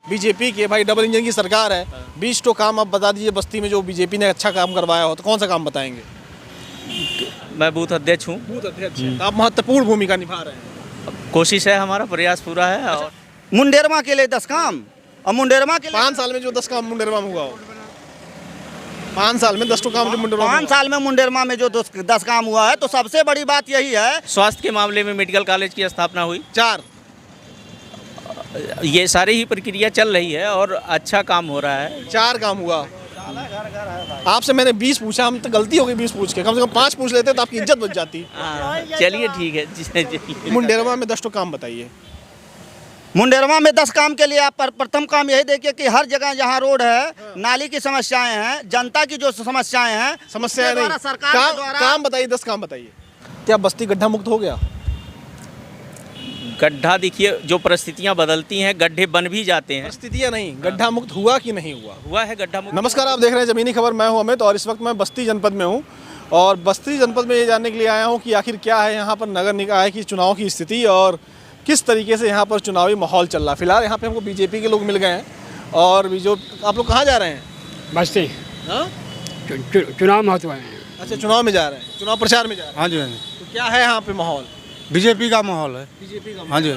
BJP के भाई double engine की सरकार है। 20 तो काम आप बता दीजिए बस्ती में जो बीजेपी ने अच्छा काम करवाया हो, तो कौन सा काम बताएंगे? मैं बूथ अध्यक्ष हूँ। बूथ अध्यक्ष हैं, तो आप महत्वपूर्ण भूमिका निभा रहे हैं। कोशिश है, हमारा प्रयास पूरा है। और मुंडेरमा के लिए 10 काम और मुंडेरमा के लिए 5 साल में जो 10 काम मुंडेरवा में हुआ हो, 5 साल में 10 तो काम जो मुंडेरवा में 5 साल में मुंडेरमा में जो 10 काम हुआ है, तो सबसे बड़ी बात यही है। स्वास्थ्य के मामले में मेडिकल कॉलेज की स्थापना हुई। 4 ये सारी ही प्रक्रिया चल रही है और अच्छा काम हो रहा है। 4 काम हुआ। आपसे मैंने 20 पूछा, हम तो गलती हो गई 20 पूछ के, कम से कम 5 पूछ लेते तो आपकी इज्जत बच जाती। चलिए ठीक है। मुंडेरवा में 10 तो काम बताइए। मुंडेरमा में 10 काम के लिए आप प्रथम काम यही देखिए कि हर जगह जहाँ रोड है, नाली की समस्याएं हैं, जनता की जो समस्याएं हैं, समस्या उसके नहीं, द्वारा सरकार के द्वारा काम बताइए, 10 काम बताइए। क्या बस्ती गड्ढा मुक्त हो गया? गड्ढा देखिए, जो परिस्थितियां बदलती हैं गड्ढे बन भी जाते हैं। परिस्थितियां नहीं, गड्ढा मुक्त हुआ कि नहीं हुआ? हुआ है गड्ढा मुक्त। नमस्कार, आप देख रहे हैं ज़मीनी खबर। मैं हूं अमित और इस वक्त मैं बस्ती जनपद में हूं और बस्ती जनपद में ये जानने के लिए आया हूं कि आखिर क्या है यहाँ पर नगर निकाय की चुनाव की स्थिति और किस तरीके से यहाँ पर चुनावी माहौल चल रहा है। फिलहाल यहाँ पे हमको बीजेपी के लोग मिल गए हैं। और जो आप लोग कहाँ जा रहे हैं? बस्ती हाँ? चुनाव महत्व है। अच्छा, चुनाव में जा रहे हैं, चुनाव प्रचार में जा रहे हैं। हाँ जी, हाँ जी, तो क्या है यहाँ पे माहौल? बीजेपी का माहौल है। बीजेपी का? हाँ जी।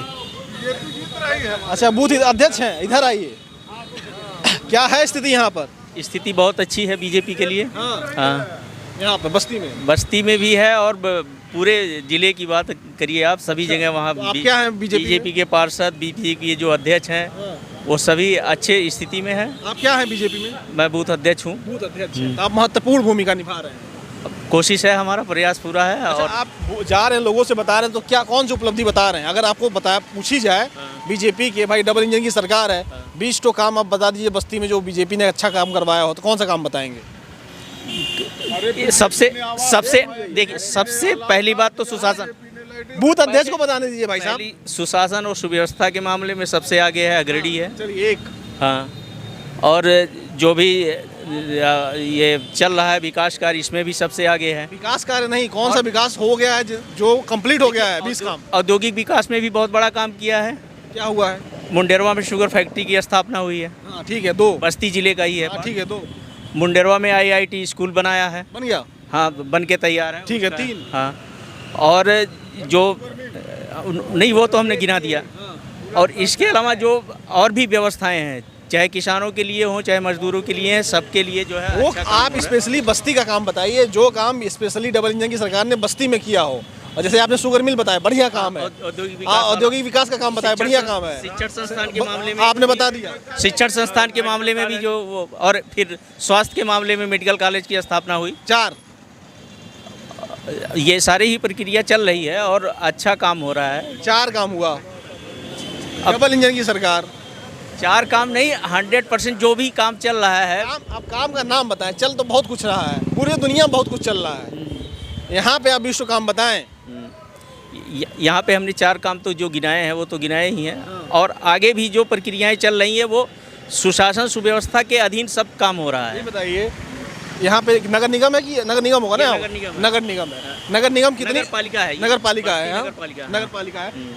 अच्छा, बूथ अध्यक्ष हैं, इधर आइए। क्या है स्थिति यहाँ पर? स्थिति बहुत अच्छी है बीजेपी के लिए। हाँ, यहाँ पर बस्ती में भी है और पूरे जिले की बात करिए आप, सभी जगह वहाँ तो आप क्या हैं बीजेपी के पार्षद, बीजेपी के जो अध्यक्ष हैं वो सभी अच्छे स्थिति में हैं। आप क्या हैं बीजेपी में? मैं बूथ अध्यक्ष हूँ। बूथ अध्यक्ष हैं, तो आप महत्वपूर्ण भूमिका निभा रहे हैं। कोशिश है, हमारा प्रयास पूरा है। अच्छा, और आप जा रहे हैं, लोगों से बता रहे हैं, तो क्या कौन सी उपलब्धि बता रहे हैं? अगर आपको पूछी जाए, बीजेपी के भाई डबल इंजन की सरकार है, 20 तो काम आप बता दीजिए बस्ती में जो बीजेपी ने अच्छा काम करवाया हो, तो कौन सा काम बताएंगे? सबसे देखिए, सबसे पहली बात तो सुशासन। बूथ अध्यक्ष को बताने दीजिए भाई साहब। सुशासन और सुव्यवस्था के मामले में सबसे आगे है, अग्रणी है। चलिए, एक हाँ, और जो भी ये चल रहा है विकास कार्य, इसमें भी सबसे आगे है। विकास कार्य नहीं, कौन सा विकास हो गया है जो कंप्लीट हो गया है? 20 काम। औद्योगिक विकास में भी बहुत बड़ा काम किया है। क्या हुआ है? मुंडेरवा में शुगर फैक्ट्री की स्थापना हुई है। हाँ ठीक है, 2 बस्ती जिले का ही है। ठीक है, 2 मुंडेरवा में IIT स्कूल बनाया है, बन गया। हाँ, बन के तैयार है। ठीक है, 3 हाँ, और जो नहीं वो तो हमने गिना दिया। और इसके अलावा जो और भी व्यवस्थाएं हैं, चाहे किसानों के लिए हो चाहे मजदूरों के लिए हैं, सबके लिए जो है वो अच्छा आप स्पेशली बस्ती का काम बताइए, जो काम स्पेशली डबल इंजन की सरकार ने बस्ती में किया हो। और जैसे आपने शुगर मिल बताया, बढ़िया काम है। औद्योगिक विकास का काम बताया, बढ़िया काम है। शिक्षण संस्थान के मामले में आपने बता दिया। शिक्षण संस्थान के मामले में भी जो और फिर स्वास्थ्य के मामले में मेडिकल कॉलेज की स्थापना हुई। 4 ये सारी ही प्रक्रिया चल रही है और अच्छा काम हो रहा है। 4 काम हुआ। डबल इंजन की सरकार। 4 काम नहीं, 100% जो भी काम चल रहा है। आप काम का नाम बताएं। चल तो बहुत कुछ रहा है, पूरी दुनिया में बहुत कुछ चल रहा है। यहाँ पे आप 20 काम बताएं। यहाँ पे हमने 4 काम तो जो गिनाए हैं वो तो गिनाए ही हैं। और आगे भी जो प्रक्रियाएं चल रही हैं वो सुशासन सुव्यवस्था के अधीन सब काम हो रहा है। ये बताइए, यहाँ पे नगर निगम है कि नगर निगम होगा ना? नगर निगम है। नगर निगम कितनी? नगर पालिका है। नगर पालिका है।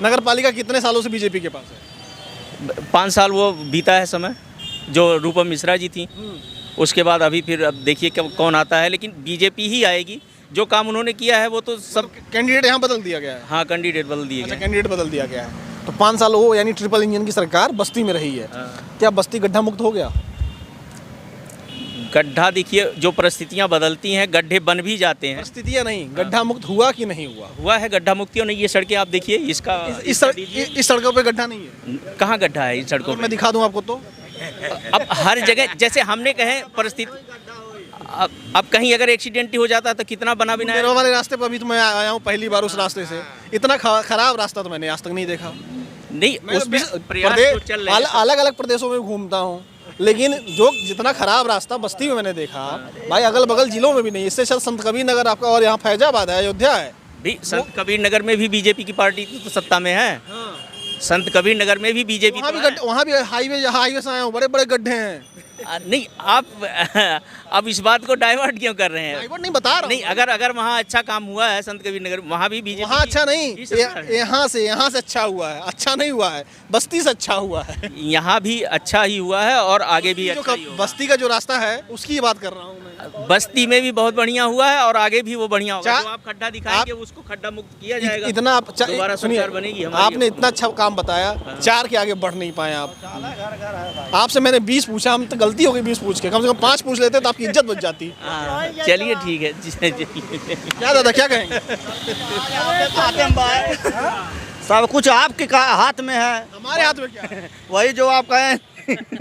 नगर पालिका कितने सालों से बीजेपी के पास है? 5 साल वो बीता है समय, जो रूपम मिश्रा जी थी। उसके बाद अभी फिर अब देखिए कौन आता है, लेकिन बीजेपी ही आएगी। जो काम उन्होंने किया है वो तो सब कैंडिडेट यहाँ बदल दिया गया है। हाँ, कैंडिडेट बदल दिए गए। कैंडिडेट बदल दिया गया है। तो 5 साल हो, यानी ट्रिपल इंजन की सरकार बस्ती में रही है। क्या बस्ती गड्ढा मुक्त हो गया? गड्ढा देखिए, जो परिस्थितियां बदलती हैं गड्ढे बन भी जाते हैं। परिस्थितियां नहीं, गड्ढा मुक्त हुआ कि नहीं हुआ? हुआ है गड्ढा मुक्ति। और नहीं, ये सड़कें आप देखिए, इसका इस सड़कों पे गड्ढा नहीं है। कहाँ गड्ढा है इन सड़कों मैं दिखा दूं आपको तो। अब हर जगह जैसे हमने कहे परिस्थिति, अब कहीं अगर एक्सीडेंट ही हो जाता तो कितना बना बिना मुंडेरवा वाले रास्ते पर अभी तो मैं आया हूँ पहली बार उस रास्ते से। इतना खराब रास्ता तो मैंने आज तक नहीं देखा। नहीं, अलग अलग प्रदेशों में घूमता हूँ, लेकिन जो जितना खराब रास्ता बस्ती में मैंने देखा, भाई अगल बगल जिलों में भी नहीं। इससे संत कबीर नगर आपका, और यहाँ फैजाबाद है, अयोध्या है। भी संत कबीर नगर में भी बीजेपी की पार्टी तो सत्ता में है। संत कबीर नगर में भी बीजेपी, वहाँ भी हाईवे से आया हूँ, बड़े बड़े गड्ढे हैं। नहीं आप इस बात को डाइवर्ट क्यों कर रहे हैं? डाइवर्ट नहीं बता रहा नहीं, अगर वहाँ अच्छा काम हुआ है संत कबीर नगर, वहाँ भी बीजेपी वहाँ अच्छा नहीं, की सरकार है। यहाँ से अच्छा हुआ है, अच्छा नहीं हुआ है, बस्ती से अच्छा हुआ है। यहाँ भी अच्छा ही हुआ है और आगे भी अच्छा ही होगा। बस्ती का जो रास्ता है उसकी बात कर रहा हूँ मैं। बस्ती में भी बहुत बढ़िया हुआ है और आगे भी वो बढ़िया होगा। चा- जो आप खड्डा दिखाएंगे उसको खड्डा मुक्त किया जाएगा। इतना दोबारा सुनिए, सरकार बनेगी हमारी। आपने इतना अच्छा काम बताया, 4 के आगे बढ़ नहीं पाए आप। आपसे मैंने 20 पूछा, हम तो गलती हो गई 20 पूछ के, कम से कम 5 पूछ लेते तो आपकी इज्जत बच जाती। हाँ, चलिए ठीक है। क्या दादा क्या कहेंगे? हातिम भाई, सब कुछ आपके हाथ में है। हमारे हाथ में क्या है? वही जो आप कहें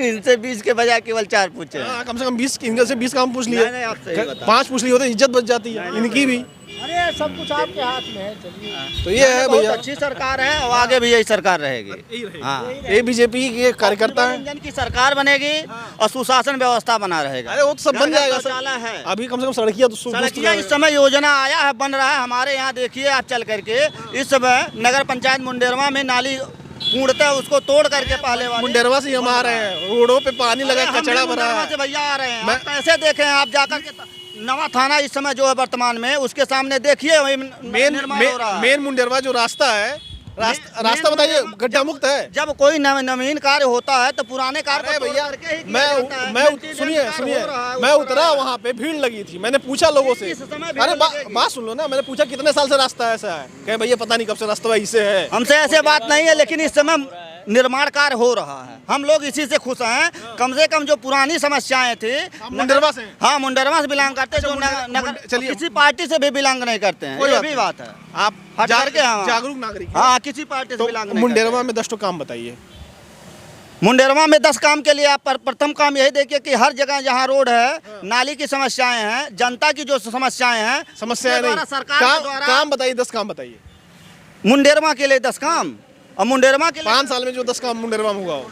इनसे 20 के बजाय केवल 4 पूछे। हाँ, कम से कम 20 इनके से 20 काम पूछ लिए, नहीं, आप सही बता। 5 पूछ लिए होते इज्जत बच जाती है इनकी भी। अरे सब कुछ आपके हाथ में है। चलिए तो ये है बहुत भैया, अच्छी सरकार है और आगे भी यही सरकार रहेगी। हाँ, ये बीजेपी के कार्यकर्ता है। इंजन की सरकार बनेगी और सुशासन व्यवस्था बना रहेगा। अरे वो तो सब बन घर-घर जाएगा शौचालय है। अभी कम से कम सड़कियाँ तो सड़कियाँ इस समय योजना आया है, बन रहा है हमारे यहाँ। देखिए आप चल करके, इस समय नगर पंचायत मुंडेरवा में नाली पूर्णतः उसको तोड़ करके पहले वाले मुंडेरवा से हम आ रहे हैं, रोडों पे पानी लगा, हम भी कचरा भरा मुंडेरवा है। से भैया आ रहे हैं। मैं- आप कैसे देखें, आप जाकर के नवा थाना इस समय जो है वर्तमान में, उसके सामने देखिए वही निर्माण हो रहा है। मेन मुंडेरवा जो रास्ता है, रास्ता बताइए गड्ढा मुक्त है। जब कोई नवीन कार्य होता है तो पुराने कार्य अरे को तोड़ भैया, करके ही किया जाता है। मैं इंटीरियर सुनिए कार्य सुनिए हो रहा है मैं उस उतरा, समय। वहाँ पे भीड़ लगी थी, मैंने पूछा लोगों से। इस समय भीड़ अरे लगेगी। बात सुन लो ना, मैंने पूछा कितने साल से रास्ता ऐसा है, कहे भैया पता नहीं कब से रास्ता ऐसे है। हमसे ऐसे बात नहीं है, लेकिन इस समय निर्माण कार्य हो रहा है, हम लोग इसी से खुश हैं। कम से कम जो पुरानी समस्याएं थी, मुंडेरवा से? हाँ, मुंडेरवा से बिलोंग करते हैं, जो चलिए। किसी पार्टी से भी बिलोंग नहीं करते हैं, कोई ये बात भी नहीं। बात है। आप हट करके हाँ। जागरूक नागरिक हैं। हाँ, किसी पार्टी से तो बिलोंग नहीं मुंडेरवा में 10 तो काम बताइए। मुंडेरवा में 10 काम के लिए आप प्रथम काम यही देखिए कि हर जगह जहाँ रोड है, नाली की समस्याएं हैं, जनता की जो समस्याएं हैं, समस्या उसके नहीं, द्वारा सरकार के द्वारा काम बताइए, 10 काम बताइए। मुंडेरवा के लिए 10 काम, और मुंडेरवा के लिए 5 साल में जो 10 काम मुंडेरवा में हुआ हो,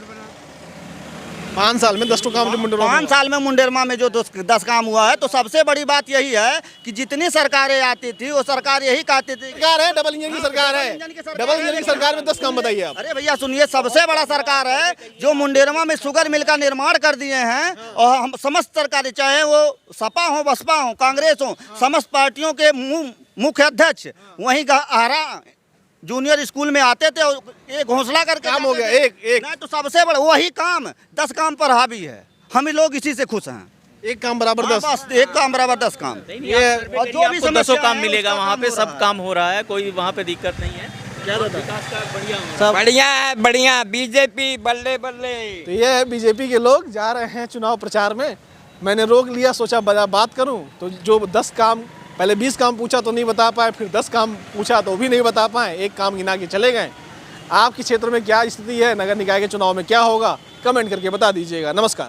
5 साल में 10 तो काम जो मुंडेरवा में 5 साल में मुंडेरवा में जो 10 काम हुआ है, तो सबसे बड़ी बात यही है कि जितनी सरकारें आती थी वो सरकार यही कहती थी। सरकार है, डबल इंजन की सरकार है, डबल इंजन की सरकार में 10 काम बताइए आप। अरे भैया सुनिए, सबसे बड़ा सरकार है जो मुंडेरवा में शुगर मिल का निर्माण कर दिए हैं। और हम समस्त सरकारें, चाहे वो सपा हो, बसपा हो, कांग्रेस हो, समस्त पार्टियों के मुख्य अध्यक्ष वहीं आरा जूनियर स्कूल में आते थे और एक घोंसला करके काम हो जाते गया, थे। एक। नहीं तो सबसे बड़ा वही काम 10 काम पर हावी है, हम ही लोग इसी से खुश हैं। एक काम बराबर हाँ, 10। बस एक काम बराबर 10 काम। ये और जो भी 10 समस्या काम है, मिलेगा, उसका वहाँ काम पे हो सब रहा है। काम हो रहा है, कोई वहाँ पे दिक्कत नहीं है। विकास का बढ़िया हो रहा है। बढ़िया है, बढ़िया। बीजेपी बल्ले बल्ले। तो ये है, बीजेपी के लोग जा रहे हैं चुनाव प्रचार में। मैंने रोक लिया, सोचा बात करूं, तो जो 10 काम, पहले 20 काम पूछा तो नहीं बता पाए, फिर 10 काम पूछा तो भी नहीं बता पाए, एक काम गिना के चले गए। आपके क्षेत्र में क्या स्थिति है, नगर निकाय के चुनाव में क्या होगा, कमेंट करके बता दीजिएगा। नमस्कार।